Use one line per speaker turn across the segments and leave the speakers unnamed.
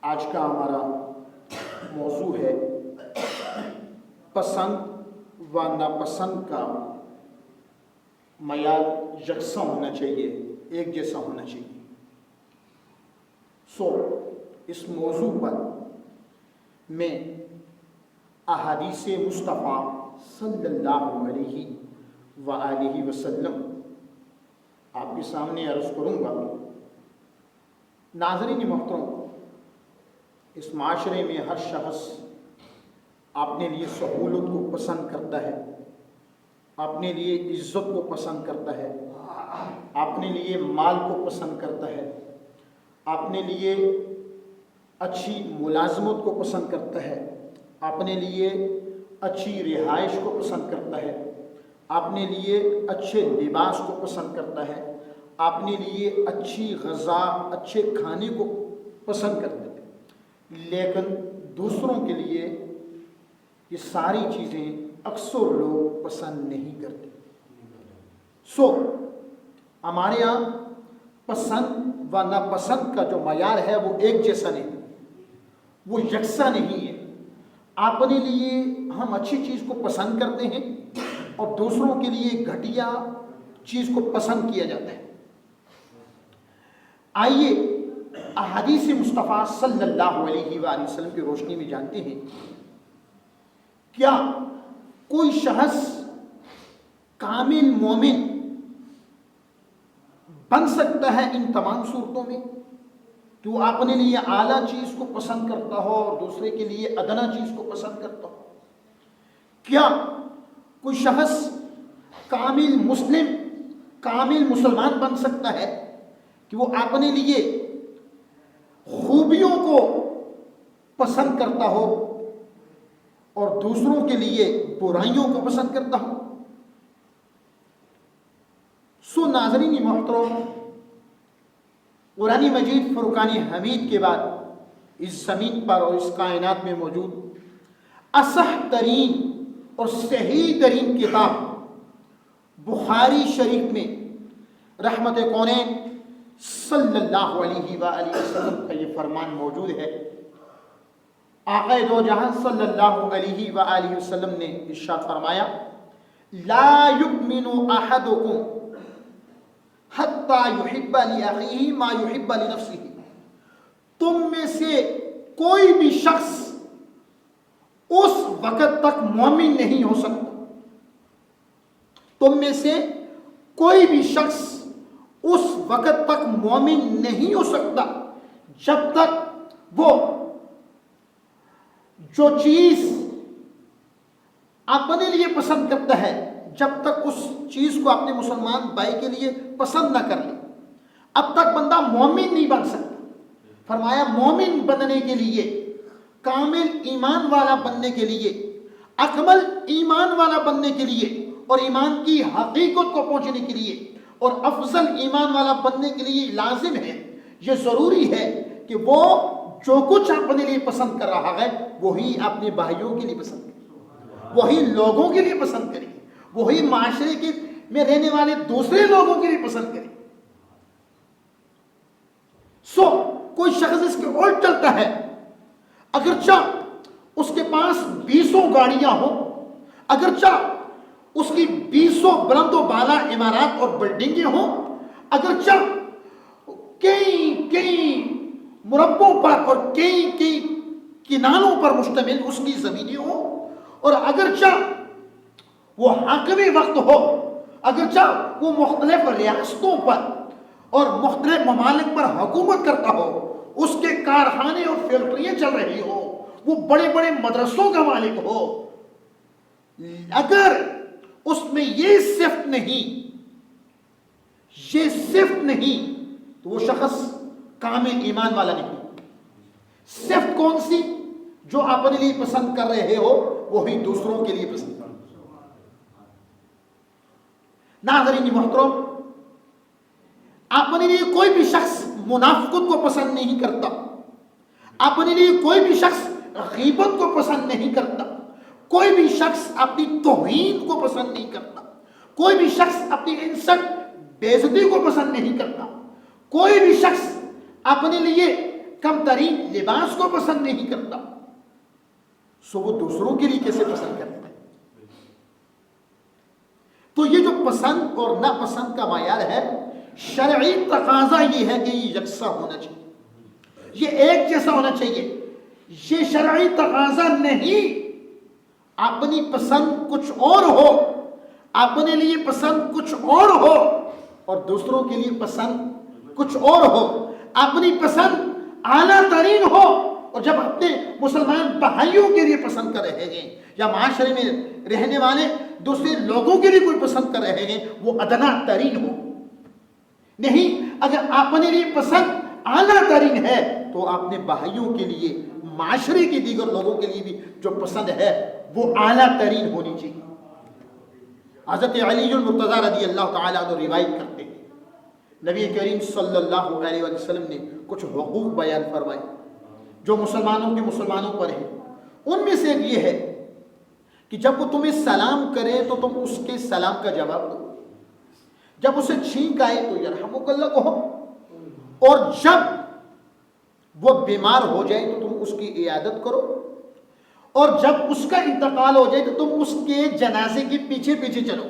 آج کا ہمارا موضوع ہے پسند و ناپسند کا معیار یکساں ہونا چاہیے، ایک جیسا ہونا چاہیے۔ اس موضوع پر میں احادیث مصطفیٰ صلی اللہ علیہ وآلہ وسلم آپ کے سامنے عرض کروں گا۔ ناظرین محترم، اس معاشرے میں ہر شخص اپنے لیے سہولت کو پسند کرتا ہے، اپنے لیے عزت کو پسند کرتا ہے، اپنے لیے مال کو پسند کرتا ہے، اپنے لیے اچھی ملازمت کو پسند کرتا ہے، اپنے لیے اچھی رہائش کو پسند کرتا ہے، اپنے لیے اچھے لباس کو پسند کرتا ہے، اپنے لیے اچھی غذا، اچھے کھانے کو پسند کرتا ہے، لیکن دوسروں کے لیے یہ ساری چیزیں اکثر لوگ پسند نہیں کرتے۔ ہمارے یہاں پسند و ناپسند کا جو معیار ہے وہ ایک جیسا نہیں، وہ یکساں نہیں ہے۔ اپنے لیے ہم اچھی چیز کو پسند کرتے ہیں اور دوسروں کے لیے گھٹیا چیز کو پسند کیا جاتا ہے۔ آئیے احادیث مصطفیٰ صلی اللہ علیہ وآلہ وسلم کی روشنی میں جانتے ہیں، کیا کوئی شخص کامل مومن بن سکتا ہے ان تمام صورتوں میں کہ وہ اپنے لیے اعلیٰ چیز کو پسند کرتا ہو اور دوسرے کے لیے ادنا چیز کو پسند کرتا ہو؟ کیا کوئی شخص کامل مسلم، کامل مسلمان بن سکتا ہے کہ وہ اپنے لیے خوبیوں کو پسند کرتا ہو اور دوسروں کے لیے برائیوں کو پسند کرتا ہو؟ ناظرین محترم، قرآن مجید فرقان حمید کے بعد اس زمین پر اور اس کائنات میں موجود اصح ترین اور صحیح ترین کتاب بخاری شریف میں رحمت کونین صلی اللہ علیہ وآلہ وسلم کا یہ فرمان موجود ہے۔ آقا دو جہاں صلی اللہ علیہ وآلہ وسلم نے ارشاد فرمایا، لا یؤمن احدکم حتی یحب لأخیہ ما یحب لنفسہ، تم میں سے کوئی بھی شخص اس وقت تک مومن نہیں ہو سکتا، تم میں سے کوئی بھی شخص اس وقت تک مومن نہیں ہو سکتا جب تک وہ جو چیز اپنے لیے پسند کرتا ہے، جب تک اس چیز کو اپنے مسلمان بھائی کے لیے پسند نہ کر لے، اب تک بندہ مومن نہیں بن سکتا۔ فرمایا مومن بننے کے لیے، کامل ایمان والا بننے کے لیے، اکمل ایمان والا بننے کے لیے اور ایمان کی حقیقت کو پہنچنے کے لیے اور افضل ایمان والا بننے کے لیے لازم ہے، یہ ضروری ہے کہ وہ جو کچھ اپنے لیے پسند کر رہا ہے وہی اپنے بھائیوں کے لیے پسند کرے، وہی لوگوں کے لیے پسند کرے، وہی معاشرے کے میں رہنے والے دوسرے لوگوں کے لیے پسند کرے۔ کوئی شخص اس کے الٹ چلتا ہے، اگرچہ اس کے پاس 20 گاڑیاں ہوں، اگرچہ اس کی 20 بلند و بالا عمارات اور بلڈنگیں ہوں، اگرچہ کئی مربوں پر اور کئی کنالوں پر مشتمل اس کی زمینیں ہوں، اور اگرچہ وہ حاکم وقت ہو، اگرچہ وہ مختلف ریاستوں پر اور مختلف ممالک پر حکومت کرتا ہو، اس کے کارخانے اور فیکٹریاں چل رہی ہو، وہ بڑے بڑے مدرسوں کا مالک ہو، اگر اس میں یہ صفت نہیں تو وہ شخص کامل ایمان والا نہیں۔ صفت کون سی؟ جو اپنے لیے پسند کر رہے ہو وہی دوسروں کے لیے پسند کرو۔ ناظرین محترم، اپنے لیے کوئی بھی شخص منافقت کو پسند نہیں کرتا، اپنے لیے کوئی بھی شخص غیبت کو پسند نہیں کرتا، کوئی بھی شخص اپنی توہین کو پسند نہیں کرتا، کوئی بھی شخص اپنی انسٹ بے عزتی کو پسند نہیں کرتا، کوئی بھی شخص اپنے لیے کم ترین لباس کو پسند نہیں کرتا، سو وہ دوسروں کے لیے کیسے پسند کرتا ہے؟ تو یہ جو پسند اور ناپسند کا معیار ہے، شرعی تقاضا یہ ہے کہ یہ یکساں ہونا چاہیے، یہ ایک جیسا ہونا چاہیے۔ یہ شرعی تقاضا نہیں اپنی پسند کچھ اور ہو، اپنے لیے پسند کچھ اور ہو اور دوسروں کے لیے پسند کچھ اور ہو، اپنی پسند اعلیٰ ترین ہو اور جب اپنے مسلمان بھائیوں کے لیے پسند کر رہے ہیں یا معاشرے میں رہنے والے دوسرے لوگوں کے لیے کوئی پسند کر رہے ہیں وہ ادنا ترین ہو۔ نہیں، اگر اپنے لیے پسند اعلیٰ ترین ہے تو اپنے بھائیوں کے لیے، معاشرے کے دیگر لوگوں کے لیے بھی جو پسند ہے وہ اعلیٰ ترین ہونی چاہیے۔ حضرت علی المرتضیٰ رضی اللہ تعالیٰ عنہ روایت کرتے ہیں، نبی کریم صلی اللہ علیہ وسلم نے کچھ حقوق بیان فرمائے جو مسلمانوں پر ہیں۔ ان میں سے ایک یہ ہے کہ جب وہ تمہیں سلام کرے تو تم اس کے سلام کا جواب دو، جب اسے چھینک آئے تو یرحمک اللہ کہو، اور جب وہ بیمار ہو جائے تو تم اس کی عیادت کرو، اور جب اس کا انتقال ہو جائے تو تم اس کے جنازے کے پیچھے پیچھے چلو۔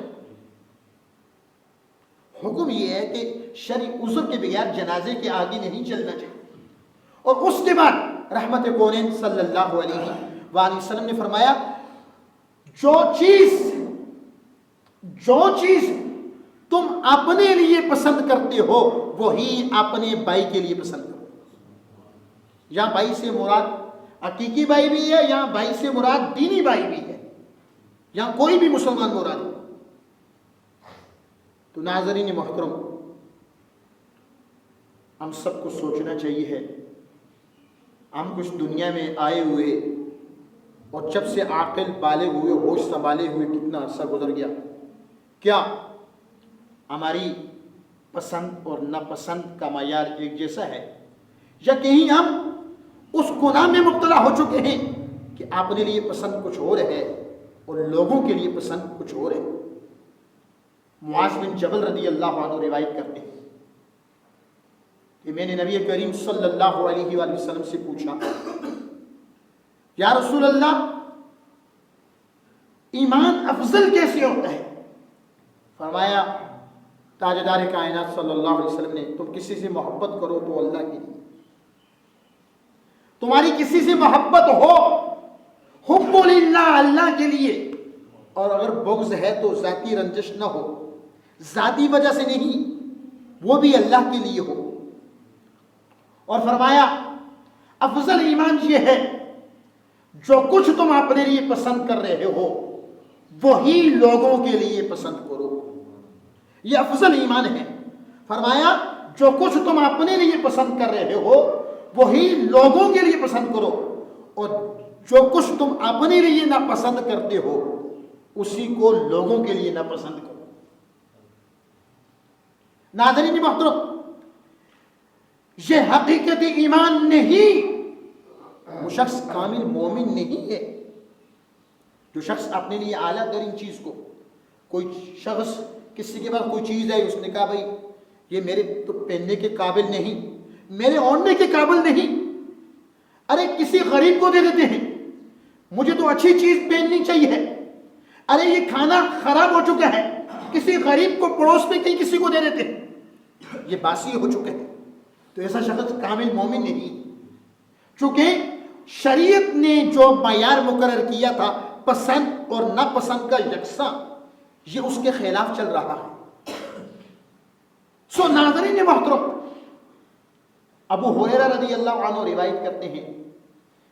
حکم یہ ہے کہ شرعی عذر کے بغیر جنازے کے آگے نہیں چلنا چاہیے۔ اور اس کے بعد رحمت کونین صلی اللہ علیہ وآلہ وسلم نے فرمایا جو چیز تم اپنے لیے پسند کرتے ہو وہی اپنے بھائی کے لیے پسند کرو۔ یہاں بھائی سے مراد حقیقی بھائی بھی ہے، یہاں بھائی سے مراد دینی بھائی بھی ہے، یہاں کوئی بھی مسلمان مراد ہے۔ تو ناظرین محترم، ہم سب کو سوچنا چاہیے ہے، ہم کچھ دنیا میں آئے ہوئے اور جب سے عاقل بالغ ہوئے، ہوش سنبھالے ہوئے کتنا عرصہ گزر گیا، کیا ہماری پسند اور ناپسند کا معیار ایک جیسا ہے، یا کہیں ہم اس گناہ میں مبتلا ہو چکے ہیں کہ اپنے لیے پسند کچھ اور ہے اور لوگوں کے لیے پسند کچھ اور ہے؟ معاذ بن جبل رضی اللہ عنہ روایت کرتے ہیں کہ میں نے نبی کریم صلی اللہ علیہ وآلہ وسلم سے پوچھا، یا رسول اللہ ایمان افضل کیسے ہوتا ہے؟ فرمایا تاجدار کائنات صلی اللہ علیہ وسلم نے، تم کسی سے محبت کرو تو اللہ کے لیے، تمہاری کسی سے محبت ہو حب للہ، اللہ کے لیے، اور اگر بغض ہے تو ذاتی رنجش نہ ہو، ذاتی وجہ سے نہیں، وہ بھی اللہ کے لیے ہو۔ اور فرمایا افضل ایمان یہ ہے جو کچھ تم اپنے لیے پسند کر رہے ہو وہی لوگوں کے لیے پسند کرو، یہ افضل ایمان ہے۔ فرمایا جو کچھ تم اپنے لیے پسند کر رہے ہو وہی لوگوں کے لیے پسند کرو، اور جو کچھ تم اپنے لیے ناپسند کرتے ہو اسی کو لوگوں کے لیے ناپسند کرو۔ ناظرین محترم، یہ حقیقت ایمان نہیں، وہ شخص کامل مومن نہیں ہے جو شخص اپنے لیے اعلیٰ ترین چیز کو، کوئی شخص کسی کے پاس کوئی چیز ہے، اس نے کہا بھائی یہ میرے تو پہننے کے قابل نہیں، میرے اوڑھنے کے قابل نہیں، ارے کسی غریب کو دے دیتے ہیں، مجھے تو اچھی چیز پہننی چاہیے، ارے یہ کھانا خراب ہو چکا ہے، کسی غریب کو پڑوس میں کہیں کسی کو دے دیتے ہیں، یہ باسی ہو چکے ہیں۔ تو ایسا شخص کامل مومن نہیں، چونکہ شریعت نے جو معیار مقرر کیا تھا پسند اور ناپسند کا یکساں، یہ اس کے خلاف چل رہا ہے۔ سو ناظرین محترم، ابو ہریرہ رضی اللہ عنہ روایت کرتے ہیں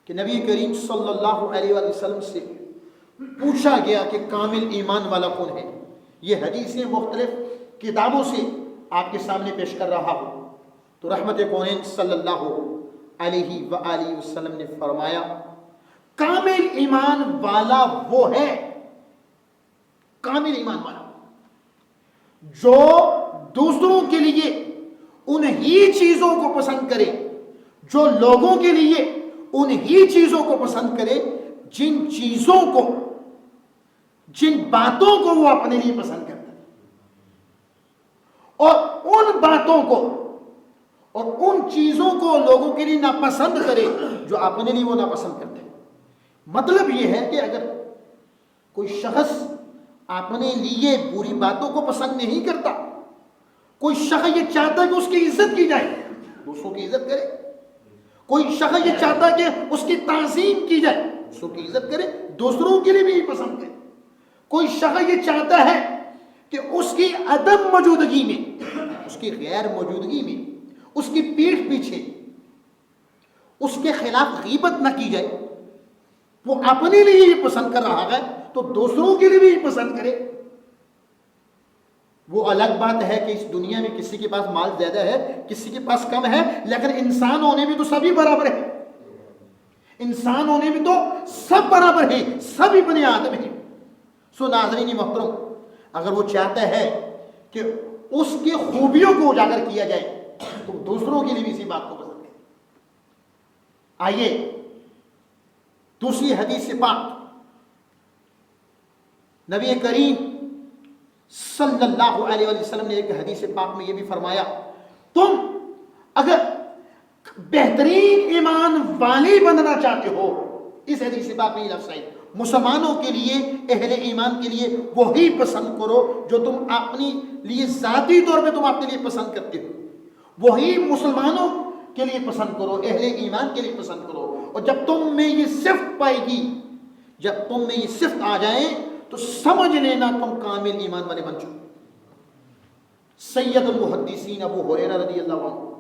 کہ نبی کریم صلی اللہ علیہ وآلہ وسلم سے پوچھا گیا کہ کامل ایمان والا کون ہے؟ یہ حدیثیں مختلف کتابوں سے آپ کے سامنے پیش کر رہا ہوں۔ تو رحمت کونین صلی اللہ علیہ وآلہ وسلم نے فرمایا کامل ایمان والا وہ ہے، کامل ایمان والا جو دوسروں کے لیے انہی چیزوں کو پسند کرے، جو لوگوں کے لیے انہی چیزوں کو پسند کرے جن چیزوں کو، جن باتوں کو وہ اپنے لیے پسند کرتا ہے، اور ان باتوں کو، اور ان چیزوں کو لوگوں کے لیے ناپسند کرے جو اپنے لیے وہ ناپسند کرتے ہیں۔ مطلب یہ ہے کہ اگر کوئی شخص اپنے لیے بری باتوں کو پسند نہیں کرتا، کوئی شخص یہ چاہتا ہے کہ اس کی عزت کی جائے، دوسروں کی عزت کرے، کوئی شخص یہ چاہتا ہے کہ اس کی تعظیم کی جائے، دوسروں کی عزت کرے، دوسروں کے لیے بھی پسند کرے، کوئی شخص یہ چاہتا ہے کہ اس کی عدم موجودگی میں، اس کی غیر موجودگی میں، اس کی پیٹھ پیچھے اس کے خلاف غیبت نہ کی جائے، وہ اپنے لیے یہ پسند کر رہا ہے تو دوسروں کے لیے بھی پسند کرے۔ وہ الگ بات ہے کہ اس دنیا میں کسی کے پاس مال زیادہ ہے، کسی کے پاس کم ہے، لیکن انسان ہونے میں تو سبھی برابر ہے، انسان ہونے میں تو سب برابر ہیں، سبھی بنی آدم ہیں۔ سو ناظرین محترم، اگر وہ چاہتا ہے کہ اس کی خوبیوں کو اجاگر کیا جائے تو دوسروں کے لیے بھی اسی بات کو پسند ہے۔ آئیے دوسری حدیث پاک، نبی کریم صلی اللہ علیہ وسلم نے ایک حدیث پاک میں یہ بھی فرمایا، تم اگر بہترین ایمان والی بننا چاہتے ہو، اس حدیث پاک میں یہ لفظ ہے، مسلمانوں کے لیے، اہل ایمان کے لیے وہی پسند کرو جو تم اپنی لیے ذاتی طور پہ تم اپنے لیے پسند کرتے ہو، وہی مسلمانوں کے لیے پسند کرو، اہل ایمان کے لیے پسند کرو۔ اور جب تم میں یہ صفت پائے گی، جب تم میں یہ صفت آ جائیں تو سمجھ لینا تم کامل ایمان والے بن چکے۔ سید المحدثین ابو ہریرہ رضی اللہ عنہ،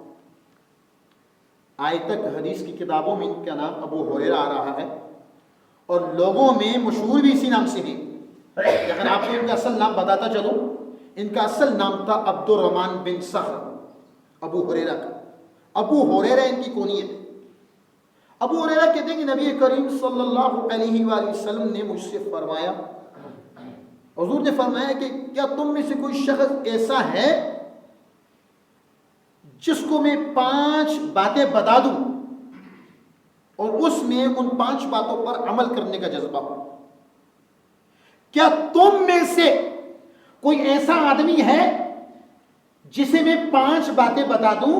آج تک حدیث کی کتابوں میں ان کا نام ابو ہریرہ آ رہا ہے اور لوگوں میں مشہور بھی اسی نام سے ہیں، لیکن آپ کو ان کا اصل نام بتاتا چلوں، ان کا اصل نام تھا عبد الرحمن بن صخر، ابو ہریرہ کا۔ ابو ہریرہ ان کی کنیت ہے۔ ابو ہریرہ کہتے ہیں کہ نبی کریم صلی اللہ علیہ وآلہ وسلم نے مجھ سے فرمایا، حضور نے فرمایا کہ کیا تم میں سے کوئی شخص ایسا ہے جس کو میں 5 باتیں بتا دوں اور اس میں ان 5 باتوں پر عمل کرنے کا جذبہ ہو؟ کیا تم میں سے کوئی ایسا آدمی ہے جسے میں 5 باتیں بتا دوں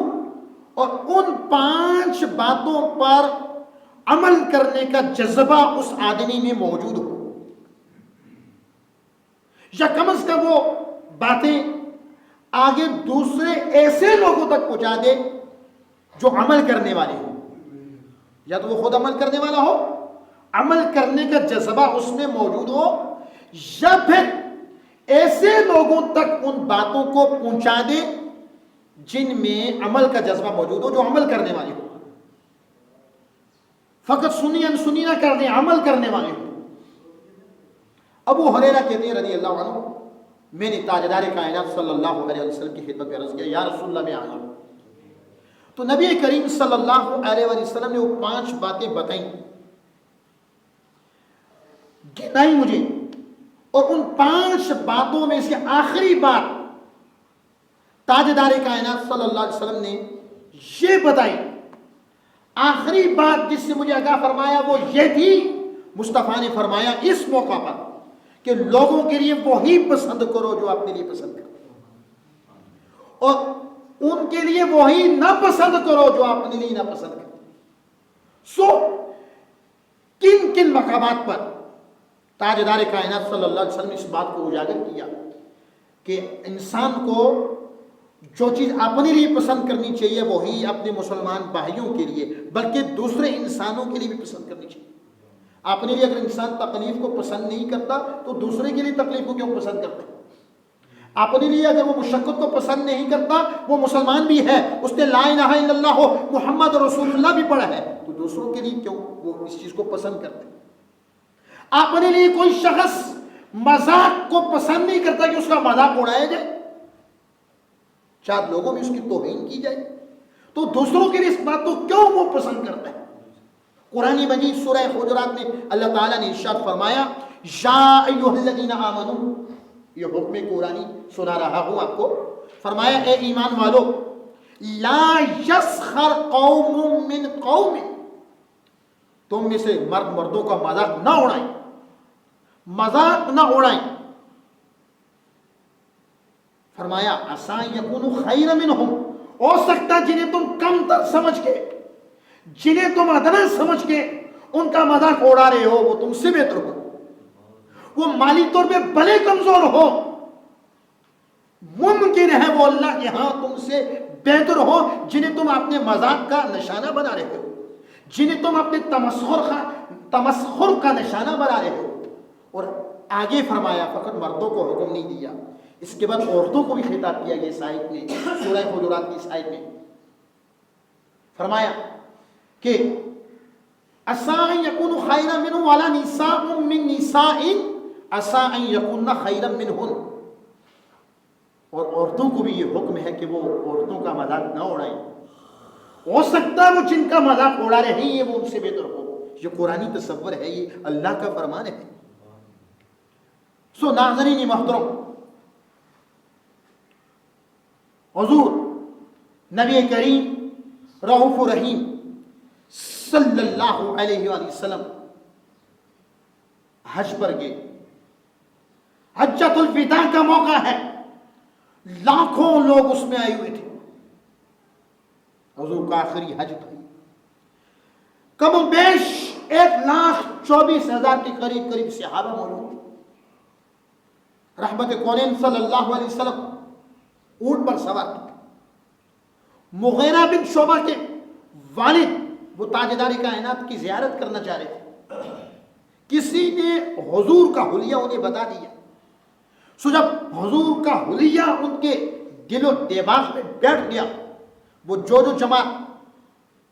اور ان 5 باتوں پر عمل کرنے کا جذبہ اس آدمی میں موجود ہو، یا کم از کم وہ باتیں آگے دوسرے ایسے لوگوں تک پہنچا دے جو عمل کرنے والے ہوں، یا تو وہ خود عمل کرنے والا ہو، عمل کرنے کا جذبہ اس میں موجود ہو، یا پھر ایسے لوگوں تک ان باتوں کو پہنچا دے جن میں عمل کا جذبہ موجود ہو، جو عمل کرنے والے ہو، فقط سنی نہ کر دیں، عمل کرنے والے ہو۔ ابو ہریرہ کہتے ہیں رضی اللہ عنہ، میں نے تاجدار کائنات صلی اللہ علیہ وسلم کی خدمت میں عرض کیا، یا رسول اللہ میں آیا ہوں۔ تو نبی کریم صلی اللہ علیہ وسلم نے وہ 5 باتیں بتائیں، گنائی مجھے، اور ان 5 باتوں میں سے آخری بات تاجدار کائنات صلی اللہ علیہ وسلم نے یہ بتائی، آخری بات جس سے مجھے آگاہ فرمایا وہ یہ تھی، مصطفیٰ نے فرمایا اس موقع پر کہ لوگوں کے لیے وہی پسند کرو جو اپنے لیے پسند کرو، اور ان کے لیے وہی نہ پسند کرو جو اپنے لیے نہ پسند کرو۔ سو کن کن مقامات پر تاجدار کائنات صلی اللہ علیہ وسلم نے اس بات کو اجاگر کیا کہ انسان کو جو چیز اپنے لیے پسند کرنی چاہیے وہی اپنے مسلمان بھائیوں کے لیے بلکہ دوسرے انسانوں کے لیے بھی پسند کرنی چاہیے۔ اپنے لیے اگر انسان تکلیف کو پسند نہیں کرتا تو دوسرے کے لیے تکلیف کو کیوں پسند کرتا ہے؟ اپنے لیے اگر وہ مشقت کو پسند نہیں کرتا، وہ مسلمان بھی ہے، اس نے لا الہ الا اللہ محمد رسول اللہ بھی پڑھا ہے، تو دوسروں کے لیے کیوں وہ اس چیز کو پسند کرتے ہیں؟ اپنے لیے کوئی شخص مذاق کو پسند نہیں کرتا کہ اس کا مذاق اڑایا جائے، 4 لوگوں میں اس کی توہین کی جائے، تو دوسروں کے لیے اس بات کو کیوں وہ پسند کرتا ہے؟ قرآن مجید سورہ حجرات میں اللہ تعالیٰ نے ارشاد فرمایا، یا ایھا الذین آمنوا، یہ حکم قرآنی سنا رہا ہوں آپ کو، فرمایا اے ایمان والو، لا یسخر قوم من قوم، تم میں سے مرد مردوں کا مذاق نہ اڑائیں، مذاق نہ اڑائیں، فرمایا عسیٰ یکونوا خیرا منہم، ہو سکتا جنہیں تم کم تر سمجھ کے، جنہیں تم ادنا سمجھ کے ان کا مذاق اڑا رہے ہو، وہ تم سے بہتر ہو، وہ مالی طور پہ بھلے کمزور ہو، ممکن ہے وہ اللہ کے ہاں تم سے بہتر ہو، جنہیں تم اپنے مذاق کا نشانہ بنا رہے ہو، جنہیں تم اپنے تمسخر کا نشانہ بنا رہے ہو۔ اور آگے فرمایا فقط مردوں کو حکم نہیں دیا، اس کے بعد عورتوں کو بھی خطاب کیا گیا اس آیت میں، سورہ حجرات کی اس آیت میں فرمایا کہ عسیٰ ان یکونوا خیرا منہم ولا نساء من نساء عسیٰ ان یکون خیرا منہن، اور عورتوں کو بھی یہ حکم ہے کہ وہ عورتوں کا مذاق نہ اڑائیں، ہو سکتا ہے وہ جن کا مذاق اڑا رہے ہیں وہ ان سے بہتر ہو۔ یہ قرآنی تصور ہے، یہ اللہ کا فرمان ہے۔ سو ناظرین محترم، حضور نبی کریم رؤوف رحیم صلی اللہ علیہ وآلہ وسلم حج پر گئے، حجۃ الوداع کا موقع ہے، لاکھوں لوگ اس میں آئے ہوئے تھے، حضور کا آخری حج تھا، کم و بیش 1,24,000 کے قریب صحابہ موجود تھے۔ رحمت کونین صلی اللہ علیہ وسلم اونٹ پر سوار تھے، مغیرہ بن شعبہ کے والد وہ تاجدار کائنات کی زیارت کرنا چاہ رہے تھے، کسی نے حضور کا حلیہ انہیں بتا دیا، سو جب حضور کا حلیہ ان کے دل و دماغ میں بیٹھ گیا، وہ جو جماعت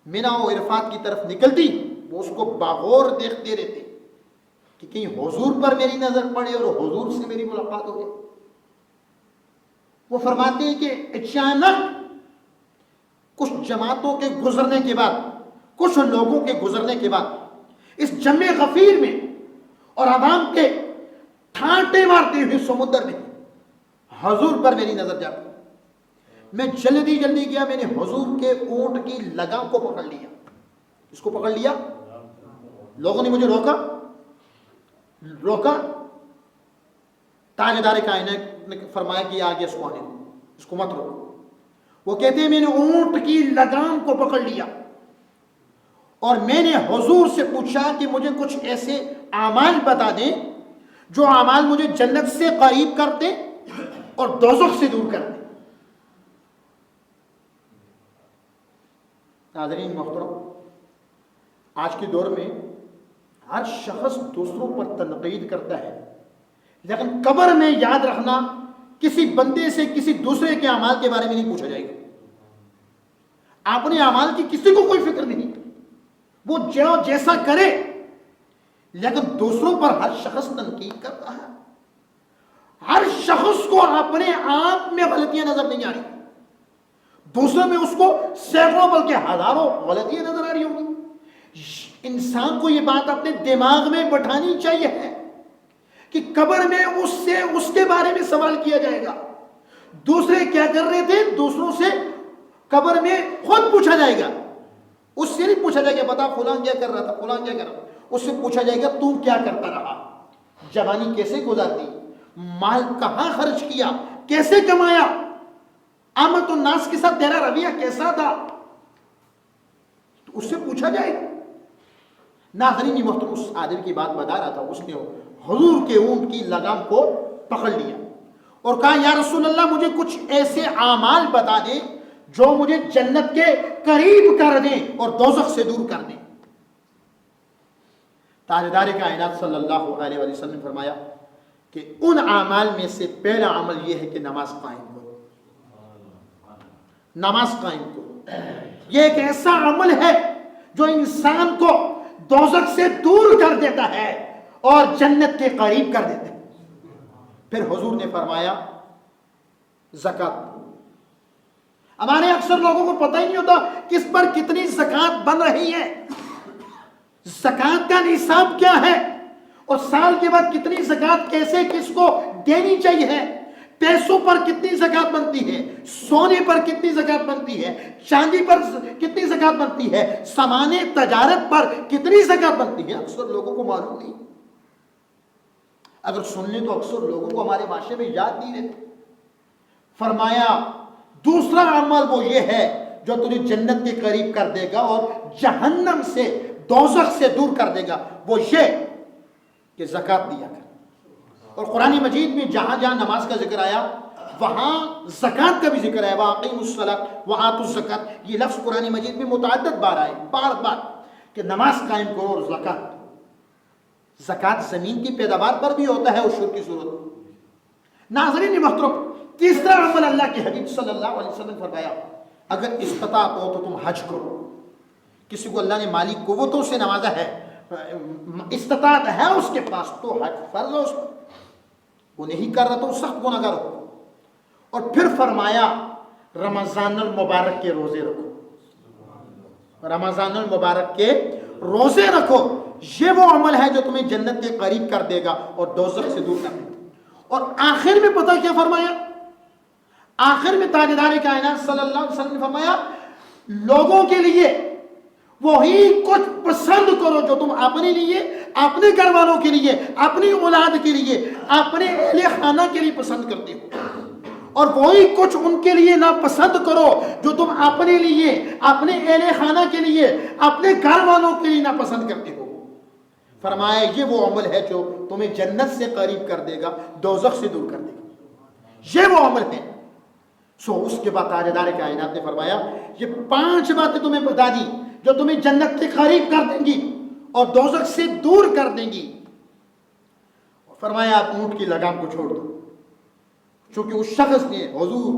مینا و عرفات کی طرف نکلتی وہ اس کو باغور دیکھتے رہتے کہ کہیں حضور پر میری نظر پڑے اور حضور سے میری ملاقات ہو جائے۔ وہ فرماتے ہیں کہ اچانک کچھ جماعتوں کے گزرنے کے بعد، کچھ لوگوں کے گزرنے کے بعد اس جمع غفیر میں اور عوام کے ٹھانٹے مارتے ہوئے سمندر میں حضور پر میری نظر جاتی، میں جلدی گیا، میں نے حضور کے اونٹ کی لگام کو پکڑ لیا۔ اس کو پکڑ لیا، لوگوں نے مجھے روکا، تاجدار کائنات نے فرمایا کہ آگے اس کو آنے دو، اس کو مت روکو۔ وہ کہتے ہیں میں نے اونٹ کی لگام کو پکڑ لیا اور میں نے حضور سے پوچھا کہ مجھے کچھ ایسے اعمال بتا دیں جو اعمال مجھے جنت سے قریب کر دیں اور دوزخ سے دور کر دیں۔ ناظرین محترم، آج کے دور میں ہر شخص دوسروں پر تنقید کرتا ہے، لیکن قبر میں یاد رکھنا کسی بندے سے کسی دوسرے کے اعمال کے بارے میں نہیں پوچھا جائے گا۔ اپنے اعمال کی کسی کو کوئی فکر نہیں، وہ جیسا کرے، لیکن دوسروں پر ہر شخص تنقید کرتا ہے۔ ہر شخص کو اپنے آپ میں غلطیاں نظر نہیں آ رہی، دوسروں میں اس کو سینکڑوں بلکہ ہزاروں غلطیاں نظر آ رہی ہوں گی۔ انسان کو یہ بات اپنے دماغ میں بٹھانی چاہیے ہے کہ قبر میں اس کے بارے میں سوال کیا جائے گا، دوسرے کیا کر رہے تھے دوسروں سے قبر میں خود پوچھا جائے گا، اس سے نہیں پوچھا جائے گا بتا فلاں کیا کر رہا تھا، فلاں کیا کر رہا تھا، اس سے پوچھا جائے گا تو کیا کرتا رہا، جوانی کیسے گزارتی، مال کہاں خرچ کیا، کیسے کمایا، آمد الناس کے ساتھ تیرا رویہ کیسا تھا، تو اس سے پوچھا جائے گا۔ ناظرین محترم، اس آدمی کی بات بتا رہا تھا، اس نے حضور کے اونٹ کی لگام کو پکڑ لیا اور کہا یا رسول اللہ مجھے کچھ ایسے اعمال بتا دیں جو مجھے جنت کے قریب کر دیں اور دوزخ سے دور کر دیں۔ تاجدار کائنات صلی اللہ علیہ وسلم نے فرمایا کہ ان اعمال میں سے پہلا عمل یہ ہے کہ نماز قائم کرو، نماز قائم کرو۔ یہ ایک ایسا عمل ہے جو انسان کو دوزخ سے دور کر دیتا ہے اور جنت کے قریب کر دیتا ہے۔ پھر حضور نے فرمایا زکوٰۃ۔ ہمارے اکثر لوگوں کو پتہ ہی نہیں ہوتا کس پر کتنی زکوٰۃ بن رہی ہے، زکوٰۃ کا نصاب کیا ہے اور سال کے بعد کتنی زکوٰۃ کیسے کس کو دینی چاہیے، پیسوں پر کتنی زکوٰۃ بنتی ہے، سونے پر کتنی زکوٰۃ بنتی ہے، چاندی پر کتنی زکوٰۃ بنتی ہے، سامان تجارت پر کتنی زکوٰۃ بنتی ہے، اکثر لوگوں کو معلوم نہیں۔ اگر سن لیں تو اکثر لوگوں کو ہمارے معاشرے میں یاد نہیں رہتے۔ فرمایا دوسرا عمل وہ یہ ہے جو تجھے جنت کے قریب کر دے گا اور جہنم سے دوزخ سے دور کر دے گا، وہ یہ کہ زکوٰۃ دیا کر۔ اور قرآن مجید میں جہاں جہاں نماز کا ذکر آیا وہاں زکوٰۃ کا بھی ذکر ہے، وَأَقِیمُوا الصَّلَاةَ وَآتُوا الزَّکَاةَ، یہ لفظ قرآن مجید میں متعدد بار آئے، بار بار، کہ نماز قائم کرو اور زکوٰۃ زمین کی پیداوار پر بھی ہوتا ہے عشر کی صورت۔ ناظرین محترم، تیسرا عمل اللہ کے حبیب صلی اللہ علیہ وسلم نے فرمایا اگر استطاعت ہو تو تم حج کرو۔ کسی کو اللہ نے مالی قوتوں سے نوازا ہے، استطاعت ہے اس کے پاس، تو حج فرض ہے اس پر، وہ نہیں کر رہا تو سخت گناہگار ہو۔ اور پھر فرمایا رمضان المبارک کے روزے رکھو، رمضان المبارک کے روزے رکھو، یہ وہ عمل ہے جو تمہیں جنت کے قریب کر دے گا اور دوزخ سے دور کر دے گا۔ اور آخر میں پتہ کیا فرمایا؟ آخر میں تاجدار کائنات صلی اللہ علیہ وسلم نے فرمایا لوگوں کے لیے وہی کچھ پسند کرو جو تم اپنے لیے، اپنے گھر والوں کے لیے، اپنی اولاد کے لیے، اپنے اہل خانہ کے لیے پسند کرتے ہو، اور وہی کچھ ان کے لیے ناپسند کرو جو تم اپنے لیے، اپنے اہل خانہ کے لیے، اپنے گھر والوں کے لیے ناپسند کرتے ہو۔ فرمایا یہ وہ عمل ہے جو تمہیں جنت سے قریب کر دے گا، دوزخ سے دور کر دے گا، یہ وہ عمل ہے۔ اس کے بعد تاجدار کائنات نے فرمایا یہ 5 باتیں تمہیں بتا دی جو تمہیں جنت کے قریب کر دیں گی اور دوزخ سے دور کر دیں گی۔ فرمایا آپ اونٹ کی لگام کو چھوڑ دو، چونکہ اس شخص نے حضور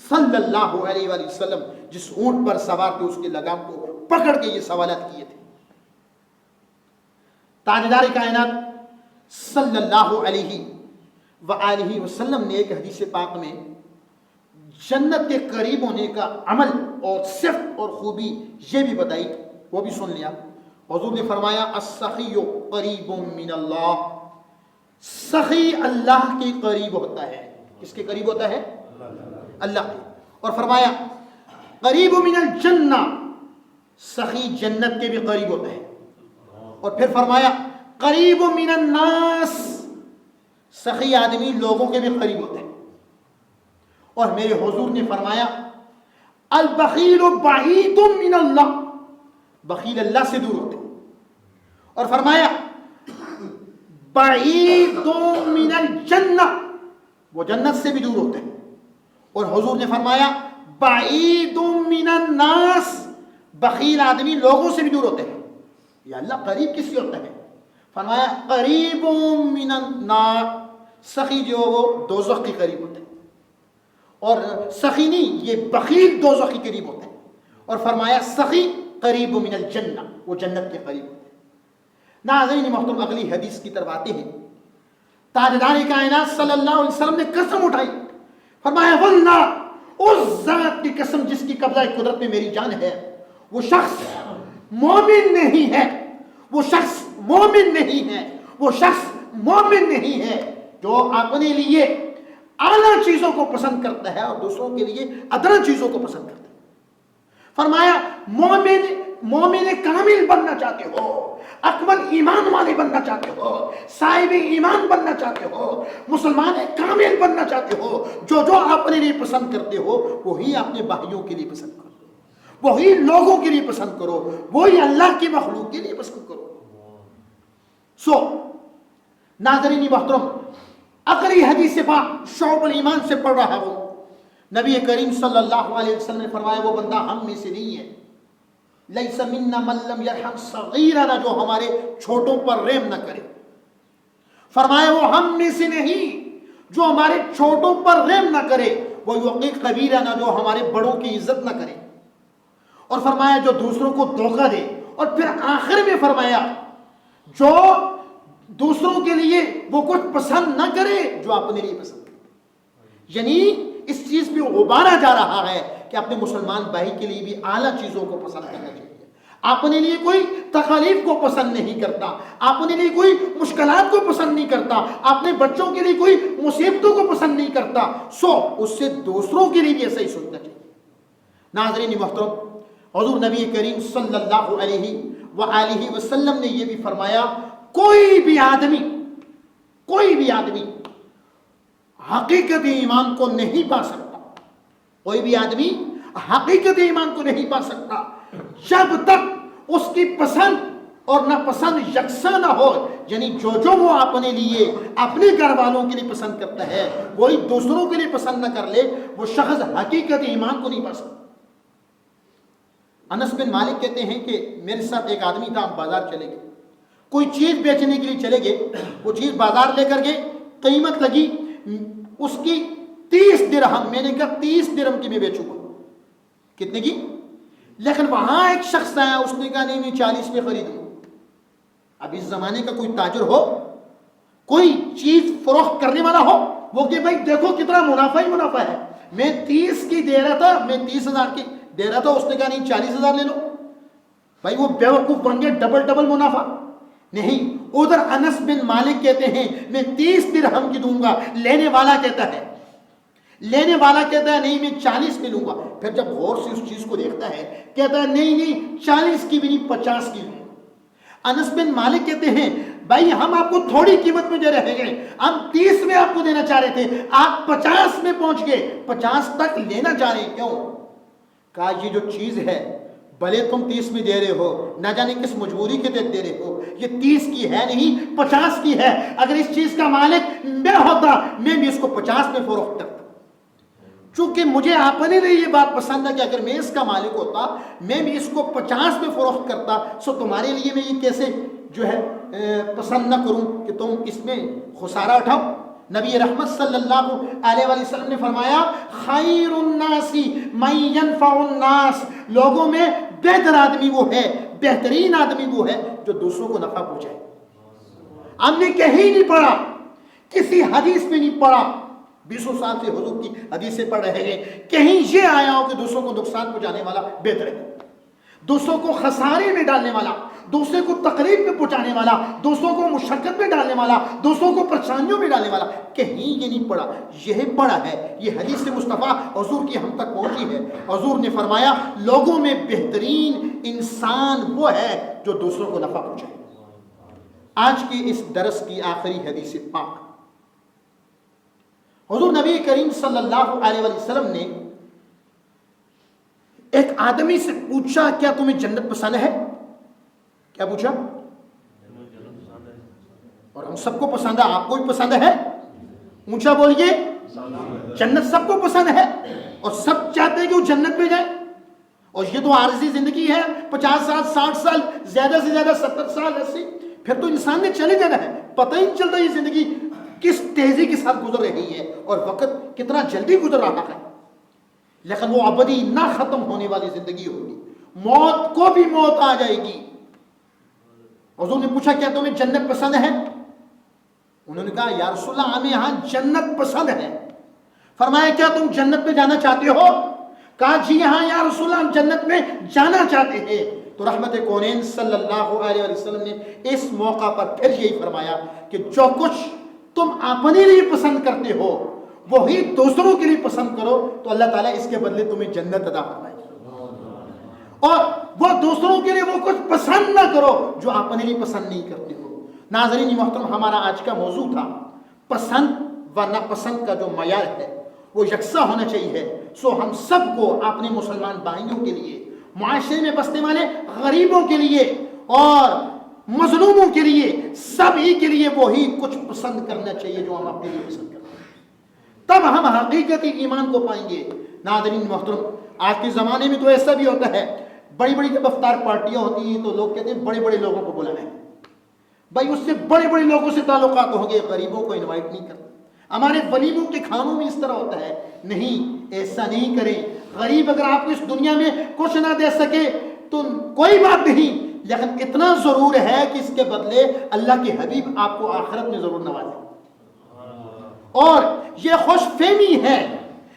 صلی اللہ علیہ وآلہ وسلم جس اونٹ پر سوار تھے اس کی لگام کو پکڑ کے یہ سوالات کیے تھے۔ تاجدار کائنات صلی اللہ علیہ وآلہ وسلم نے ایک حدیث پاک میں جنت کے قریب ہونے کا عمل اور صفت اور خوبی یہ بھی بتائی، وہ بھی سن لیا۔ حضور نے فرمایا السخی قریب من اللہ، سخی اللہ کے قریب ہوتا ہے۔ کس کے قریب ہوتا ہے؟ اللہ کے۔ اور فرمایا قریب من الجنہ، سخی جنت کے بھی قریب ہوتا ہے۔ اور پھر فرمایا قریب من الناس، سخی آدمی لوگوں کے بھی قریب ہوتے ہیں۔ اور میرے حضور نے فرمایا البخیل بعید من اللہ، بخیل اللہ سے دور ہوتے ہیں۔ اور فرمایا بعید من الجنہ، وہ جنت سے بھی دور ہوتے ہیں۔ اور حضور نے فرمایا بعید من الناس، بخیل آدمی لوگوں سے بھی دور ہوتے ہیں۔ یا اللہ قریب کس سے ہوتا ہے؟ فرمایا قریب من النار، سخی جو وہ دوزخ کے قریب ہوتے ہیں، اور سخی نہیں، یہ بخیل دوزخ کے قریب ہوتے ہیں۔ اور فرمایا سخی قریب من الجنہ، وہ جنت کے قریب ہوتے ہیں۔ ناظرین محترم، اگلی حدیث کی طرف آتے ہیں۔ تاجدار کائنات صلی اللہ علیہ وسلم نے قسم اٹھائی، فرمایا واللہ، اس ذات کی قسم جس کی قبضہ قدرت میں میری جان ہے، وہ شخص مومن نہیں ہے، وہ شخص مومن نہیں ہے، وہ شخص مومن نہیں ہے جو اپنے لیے اعلیٰ چیزوں کو پسند کرتا ہے اور دوسروں کے لیے ادنا چیزوں کو پسند کرتا ہے۔ فرمایا مومن کامل بننا چاہتے ہو، اکمل ایمان والے بننا چاہتے ہو، صاحب ایمان بننا چاہتے ہو، مسلمان کامل بننا چاہتے ہو، جو اپنے لیے پسند کرتے ہو وہی اپنے بھائیوں کے لیے پسند کرو، وہی لوگوں کے لیے پسند کرو، وہی اللہ کی مخلوق کے لیے پسند کرو۔ ناظرین محترم، اگلی حدیث پاک شعب الایمان سے پڑھ رہا ہوں۔ نبی کریم صلی اللہ علیہ وسلم نے فرمایا وہ بندہ ہم میں سے نہیں ہے، لیس منا من لم یرحم صغیرنا، جو ہمارے چھوٹوں پر رحم نہ کرے۔ فرمایا وہ ہم میں سے نہیں جو ہمارے چھوٹوں پر رحم نہ کرے، وہ یوقی کبیرنا، جو ہمارے بڑوں کی عزت نہ کرے۔ اور فرمایا جو دوسروں کو دھوکہ دے۔ اور پھر آخر میں فرمایا جو دوسروں کے لیے وہ کچھ پسند نہ کرے جو اپنے لیے پسند کرے۔ یعنی اس چیز پہ غبارہ جا رہا ہے کہ اپنے مسلمان بھائی کے لیے بھی اعلیٰ چیزوں کو پسند کرنا چاہیے، اپنے لیے کوئی تکالیف کو پسند نہیں کرتا، اپنے لیے کوئی مشکلات کو پسند نہیں کرتا، اپنے بچوں کے لیے کوئی مصیبتوں کو پسند نہیں کرتا، اس سے دوسروں کے لیے بھی ایسا ہی سوچنا چاہیے۔ ناظرین محترم، حضور نبی کریم صلی اللہ علیہ وآلہ وسلم نے یہ بھی فرمایا کوئی بھی آدمی حقیقت ایمان کو نہیں پا سکتا کوئی بھی آدمی حقیقت ایمان کو نہیں پا سکتا جب تک اس کی پسند اور ناپسند یکساں نہ ہو. یعنی جو وہ اپنے لیے اپنے گھر والوں کے لیے پسند کرتا ہے وہی دوسروں کے لیے پسند نہ کر لے, وہ شخص حقیقت ایمان کو نہیں پا سکتا. انس بن مالک کہتے ہیں کہ میرے ساتھ ایک آدمی تھا, ہم بازار چلے گئے, کوئی چیز بیچنے کے لیے چلے گئے, وہ چیز بازار لے کر گئے, قیمت لگی اس کی 30 درہم. میں نے کہا 30 درہم کی میں بیچوں گا. کتنے کی؟ لیکن وہاں ایک شخص آیا, اس نے کہا نہیں میں 40 میں خریدوں. اب اس زمانے کا کوئی تاجر ہو, کوئی چیز فروخت کرنے والا ہو, وہ کہ بھائی دیکھو کتنا منافع ہی منافع ہے, میں 30 کی دے رہا تھا, میں 30,000 کی دے رہا تھا, اس نے کہا نہیں 40,000 لے لو. بھائی وہ بیوقوف بن گیا, ڈبل منافع. نہیں, ادھر انس بن مالک کہتے ہیں میں 30 درہم کی دوں گا, لینے والا کہتا ہے نہیں میں 40 میں لوں گا. پھر جب غور سے اس چیز کو دیکھتا ہے کہتا ہے نہیں 40 کی بھی نہیں 50 کی. انس بن مالک کہتے ہیں بھائی ہم آپ کو تھوڑی قیمت میں دے رہے ہیں, ہم 30 میں آپ کو دینا چاہ رہے تھے, آپ 50 میں پہنچ گئے, 50 تک لینا چاہ رہے ہیں, کیوں؟ کہا یہ جو چیز ہے بھلے تم 30 میں دے رہے ہو, نہ جانے کس مجبوری کے تحت دے رہے ہو, یہ 30 کی ہے نہیں 50 کی ہے. اگر اس چیز کا مالک میں ہوتا میں بھی اس کو 50 میں فروخت کرتا. چونکہ مجھے اپنے لیے یہ بات پسند ہے کہ اگر میں اس کا مالک ہوتا میں بھی اس کو 50 میں فروخت کرتا, سو تمہارے لیے میں یہ کیسے جو ہے پسند نہ کروں کہ تم اس میں خسارہ اٹھاؤ. نبی رحمت صلی اللہ علیہ وسلم نے فرمایا خیر الناس من ينفع الناس, لوگوں میں بہتر آدمی وہ ہے, بہترین آدمی وہ ہے جو دوسروں کو نفع پہنچائے. ہم نے کہیں نہیں پڑھا, کسی حدیث میں نہیں پڑھا, 20 سال سے حضور کی حدیثیں پڑھ رہے ہیں, کہیں یہ آیا ہو کہ دوسروں کو نقصان پہنچانے والا بہتر ہے, دوسروں کو خسارے میں ڈالنے والا, دوسرے کو تکلیف میں پہنچانے والا, دوسروں کو مشقت میں ڈالنے والا, دوسروں کو پریشانیوں میں ڈالنے والا, کہیں یہ نہیں پڑھا. یہ پڑھا ہے, یہ حدیث مصطفیٰ حضور کی ہم تک پہنچی ہے. حضور نے فرمایا لوگوں میں بہترین انسان وہ ہے جو دوسروں کو نفع پہنچائے. آج کی اس درس کی آخری حدیث پاک, حضور نبی کریم صلی اللہ علیہ وسلم نے ایک آدمی سے پوچھا کیا تمہیں جنت پسند ہے؟ کیا پوچھا؟ اور ہم سب کو پسند ہے, آپ کو بھی پسند ہے, اونچا بولیے, جنت سب کو پسند ہے اور سب چاہتے ہیں کہ وہ جنت میں جائے. اور یہ تو عارضی زندگی ہے, 50 سال 60 سال, زیادہ سے زیادہ 70 سال 80, پھر تو انسان نے چلے جانا ہے. پتہ ہی نہیں چلتا یہ زندگی کس تیزی کے ساتھ گزر رہی ہے اور وقت کتنا جلدی گزر رہا ہے. لیکن وہ ابدی نہ ختم ہونے والی زندگی ہوگی, موت کو بھی موت آ جائے گی. حضور نے پوچھا کیا تمہیں جنت پسند ہے؟ انہوں نے کہا یا رسول اللہ ہمیں یہاں جنت پسند ہے. فرمایا کیا تم جنت میں جانا چاہتے ہو؟ کہا جی ہاں یا رسول اللہ ہم جنت میں جانا چاہتے ہیں. تو رحمت کونین صلی اللہ علیہ وسلم نے اس موقع پر پھر یہی فرمایا کہ جو کچھ تم اپنے لیے پسند کرتے ہو وہی دوسروں کے لیے پسند کرو تو اللہ تعالیٰ اس کے بدلے تمہیں جنت عطا فرمائے گا. اور وہ دوسروں کے لیے وہ کچھ پسند نہ کرو جو اپنے لیے پسند نہیں کرتے ہو. ناظرین محترم, ہمارا آج کا موضوع تھا پسند و ناپسند کا جو معیار ہے وہ یکساں ہونا چاہیے. سو ہم سب کو اپنے مسلمان بھائیوں کے لیے, معاشرے میں بسنے والے غریبوں کے لیے اور مظلوموں کے لیے, سبھی کے لیے وہی کچھ پسند کرنا چاہیے جو ہم اپنے لیے پسند کرتے ہیں, تب ہم حقیقتی ایمان کو پائیں گے. ناظرین محترم, آج کے زمانے میں تو ایسا بھی ہوتا ہے, بڑی بڑی جب افطار پارٹیاں ہوتی ہیں تو لوگ کہتے ہیں بڑے بڑے لوگوں کو بلانا ہے. بھائی اس سے بڑے بڑے لوگوں سے تعلقات ہوں گے, غریبوں کو انوائٹ نہیں کرتے. ہمارے ولیموں کے کھانوں میں اس طرح ہوتا ہے. نہیں, ایسا نہیں کریں. غریب اگر آپ کو اس دنیا میں کچھ نہ دے سکے تو کوئی بات نہیں, لیکن اتنا ضرور ہے کہ اس کے بدلے اللہ کے حبیب آپ کو آخرت میں ضرور نوازیں. اور یہ خوش فہمی ہے,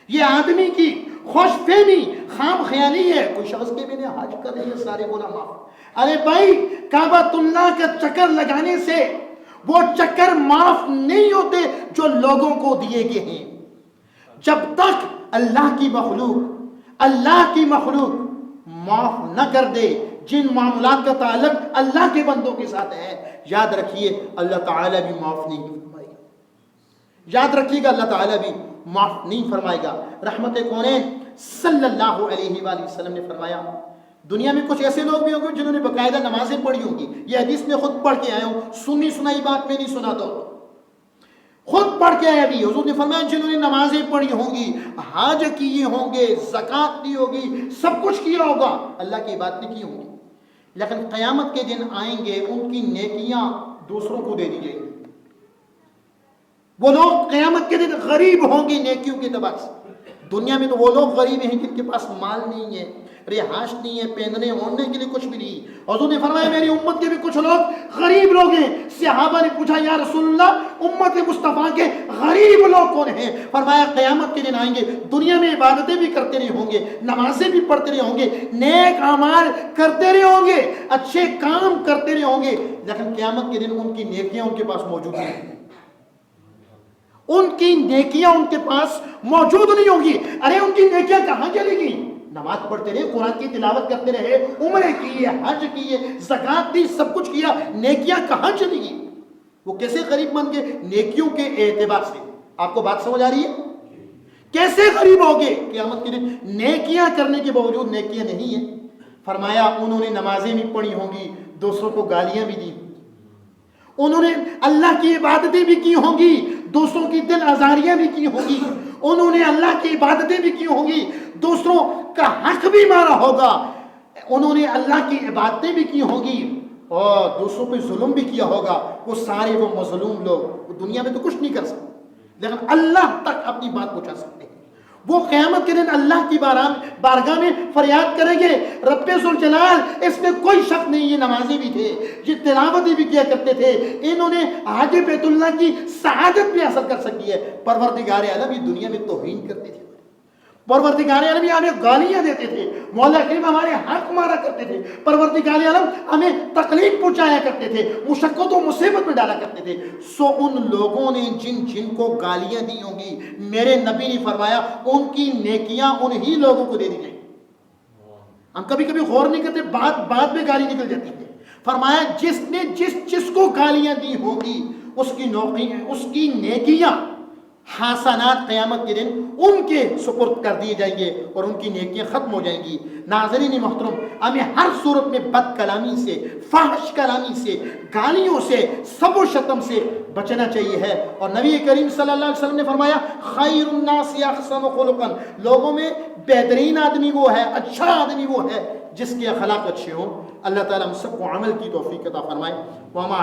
یہ آدمی کی خوش فہمی خام خیالی ہے. کوئی شخص کے میں نے حج کر لیے سارے گناہ معاف. ارے بھائی, کعبۃ اللہ کا چکر لگانے سے وہ چکر معاف نہیں ہوتے جو لوگوں کو دیے گئے ہیں. جب تک اللہ کی مخلوق معاف نہ کر دے جن معاملات کا تعلق اللہ کے بندوں کے ساتھ ہے, یاد رکھیے اللہ تعالیٰ بھی معاف نہیں فرمائے گا. یاد رکھیے گا اللہ تعالیٰ بھی معاف نہیں فرمائے گا. رحمت کونین صلی اللہ علیہ وآلہ وسلم نے فرمایا دنیا میں کچھ ایسے لوگ بھی ہوں گے جنہوں نے باقاعدہ نمازیں پڑھی ہوں گی. یہ حدیث میں خود پڑھ کے آیا ہوں, سنی سنائی بات میں نہیں سناتا ہوں, خود پڑھ کے آیا بھی. حضور نے فرمایا جنہوں نے نمازیں پڑھی ہوں گی, حج کیے ہوں گے, زکوٰۃ دی ہوگی, سب کچھ کیا ہوگا, اللہ کی عبادتیں کی ہوں گی, لیکن قیامت کے دن آئیں گے ان کی نیکیاں دوسروں کو دے دی جائیں گی. وہ لوگ قیامت کے دن غریب ہوں گے نیکیوں کے اعتبار سے. دنیا میں تو وہ لوگ غریب ہیں جن کے پاس مال نہیں ہے, رہائش نہیں ہے, پہننے اوڑھنے کے لیے کچھ بھی نہیں. حضور نے فرمایا میری امت کے بھی کچھ لوگ غریب لوگ ہیں. صحابہ نے پوچھا یا رسول اللہ امت مصطفیٰ کے غریب لوگ کون ہیں؟ فرمایا قیامت کے دن آئیں گے, دنیا میں عبادتیں بھی کرتے رہے ہوں گے, نمازیں بھی پڑھتے رہے ہوں گے, نیک اعمال کرتے رہے ہوں گے, اچھے کام کرتے رہے ہوں گے, لیکن قیامت کے دن ان کی نیکیاں ان کے پاس موجود نہیں ہیں. ان کی نیکیاں ان کے پاس موجود نہیں ہوگی. ارے ان کی نیکیاں کہاں چلی گئی؟ نماز پڑھتے رہے, قرآن کی تلاوت کرتے رہے, عمرے کیے, حج کیے, زکوٰۃ دی, سب کچھ کیا, نیکیاں کہاں چلی گئی؟ وہ کیسے غریب بن گئے؟ نیکیوں کے اعتبار سے. آپ کو بات سمجھ آ رہی ہے؟ کیسے غریب ہو گئے قیامت کے دن؟ نیکیاں کرنے کے باوجود نیکیاں نہیں ہیں. فرمایا انہوں نے نمازیں بھی پڑھی ہوں گی, دوسروں کو گالیاں بھی دی, انہوں نے اللہ کی عبادتیں بھی کی ہوں گی, دوسروں کی دل آزاریاں بھی کی ہوں گی, انہوں نے اللہ کی عبادتیں بھی کی ہوں گی, دوسروں کا حق بھی مارا ہوگا, انہوں نے اللہ کی عبادتیں بھی کی ہوں گی اور دوسروں پہ ظلم بھی کیا ہوگا. وہ سارے وہ مظلوم لوگ وہ دنیا میں تو کچھ نہیں کر سکتے, لیکن اللہ تک اپنی بات پہنچا سکتے ہیں. وہ قیامت کے دن اللہ کی بارگاہ میں فریاد کریں گے رب ذوالجلال, اس میں کوئی شک نہیں, یہ نمازی بھی تھے, یہ تلاوتیں بھی کیا کرتے تھے, انہوں نے حج بیت اللہ کی سعادت بھی حاصل کر سکی ہے. پروردگار عالم یہ دنیا میں توہین کرتے تھے, پروردگار عالم ہمیں گالیاں دیتے تھے, مولا کریم ہمارے حق مارا کرتے تھے, پروردگار عالم ہمیں تکلیف پہنچایا کرتے تھے, مشقت و مصیبت میں ڈالا کرتے تھے. سو ان لوگوں نے جن کو گالیاں دی ہوں گی, میرے نبی نے فرمایا ان کی نیکیاں انہی لوگوں کو دے دی جائیں. ہم کبھی کبھی غور نہیں کرتے, بات میں گالی نکل جاتی ہے. فرمایا جس نے جس کو گالیاں دی ہوگی اس کی نیکیاں حسنات قیامت کے دن ان کے سپرد کر دیے جائیں گے اور ان کی نیکیاں ختم ہو جائیں گی. ناظرین محترم, ہمیں ہر صورت میں بد کلامی سے, فحش کلامی سے, گالیوں سے, سب و شتم سے بچنا چاہیے ہے. اور نبی کریم صلی اللہ علیہ وسلم نے فرمایا خیر الناس احسن خلقا, لوگوں میں بہترین آدمی وہ ہے, اچھا آدمی وہ ہے جس کے اخلاق اچھے ہوں. اللہ تعالیٰ ہم سب کو عمل کی توفیق عطا فرمائے. وما